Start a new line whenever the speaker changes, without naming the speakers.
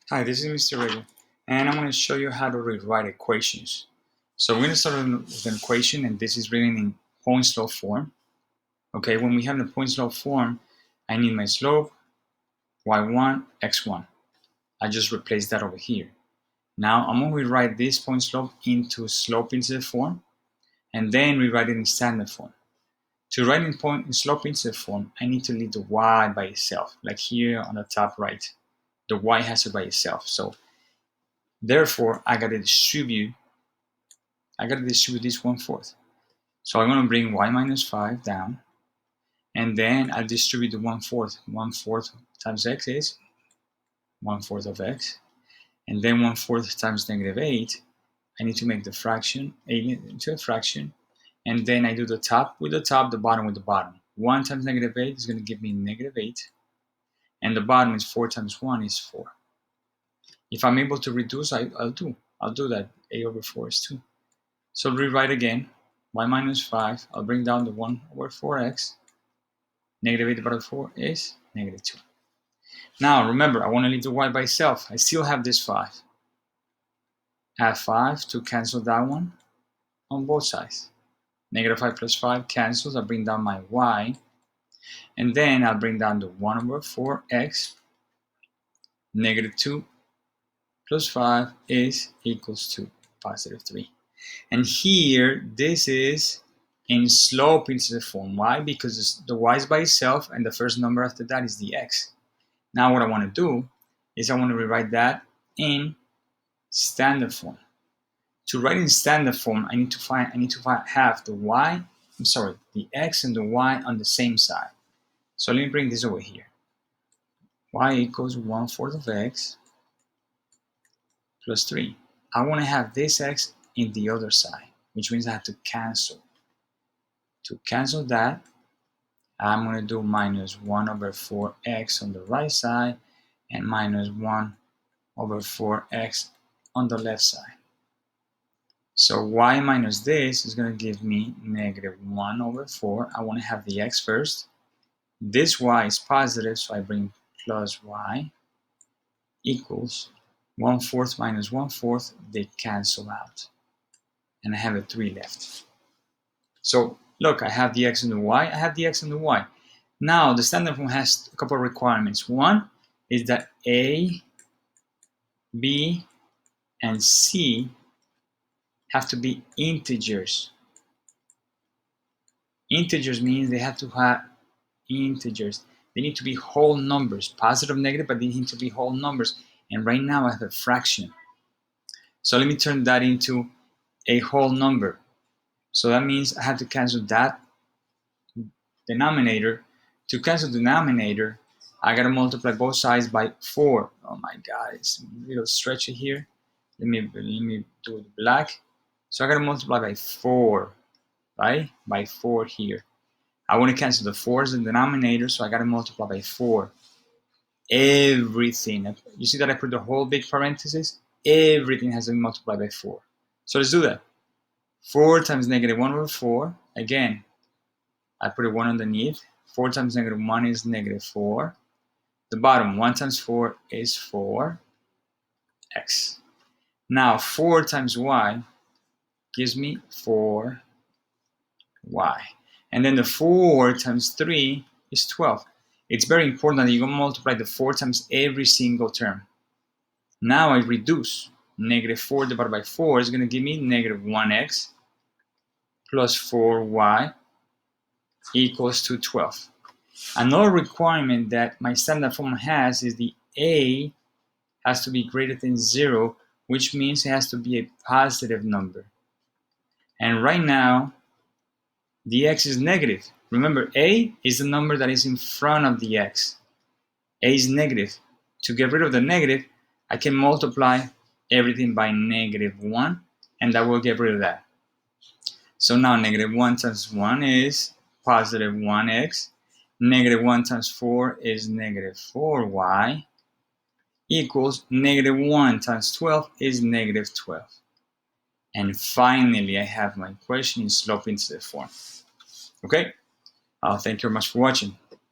Hi, this is Mr. Rego, and I'm going to show you how to rewrite equations. So we're going to start with an equation, and this is written in point-slope form. Okay, when we have the point-slope form, I need my slope, y1, x1. I just replace that over here. Now I'm going to rewrite this point-slope into slope-intercept form, and then rewrite it in standard form. To write in slope-intercept form, I need to leave the y by itself, like here on the top right. The y has to by itself. So therefore, I gotta distribute this 1/4. So I'm gonna bring y minus 5 down, and then I distribute the 1/4. 1/4 times x is 1/4 of x, and then 1/4 times -8. I need to make the fraction into a fraction, and then I do the top with the top, the bottom with the bottom. 1 times -8 is gonna give me -8, and the bottom is 4 times 1 is 4. If I'm able to reduce, I'll do that. A over 4 is 2. So rewrite again, y minus 5, I'll bring down the 1/4x, -8 divided by 4 is -2. Now remember, I want to leave the y by itself. I still have this 5. Add 5 to cancel that one on both sides. -5 plus 5 cancels, I'll bring down my y, and then I'll bring down the 1/4x, -2 plus 5 is equals to +3. And here, this is in slope-intercept form. Why? Because the y is by itself, and the first number after that is the x. Now what I want to do is I want to rewrite that in standard form. To write in standard form, I need to have the x and the y on the same side. So let me bring this over here. Y equals 1/4 of x plus 3. I want to have this x in the other side, which means I have to cancel. To cancel that, I'm going to do -1/4x on the right side and -1/4x on the left side. So y minus this is going to give me -1/4. I want to have the x first. This y is positive, so I bring plus y equals 1/4 minus 1/4. They cancel out. And I have a 3 left. So look, I have the x and the y. I have the x and the y. Now the standard form has a couple of requirements. One is that a, b, and c have to be integers. Integers means they have to have integers. They need to be whole numbers, positive, negative, but they need to be whole numbers. And right now I have a fraction. So let me turn that into a whole number. So that means I have to cancel that denominator. To cancel the denominator, I gotta multiply both sides by 4. Oh my god, it's a little stretchy here. Let me do it black. So I gotta multiply by 4, right? By 4 here. I want to cancel the 4's in the denominator, so I gotta multiply by 4. Everything. You see that I put the whole big parenthesis? Everything has to be multiplied by 4. So let's do that. 4 times -1/4. Again, I put a 1 underneath. 4 times -1 is -4. The bottom, 1 times 4 is 4x. Now 4 times y gives me 4y. And then the 4 times 3 is 12. It's very important that you multiply the 4 times every single term. Now I reduce. -4 divided by 4 is going to give me -1x plus 4y equals to 12. Another requirement that my standard form has is the a has to be greater than 0, which means it has to be a positive number. And right now, the x is negative. Remember, a is the number that is in front of the x. A is negative. To get rid of the negative, I can multiply everything by -1, and that will get rid of that. So now -1 times 1 is positive 1x. -1 times 4 is -4y equals -1 times 12 is -12. And finally, I have my equation in slope-intercept form. Okay? Thank you very much for watching.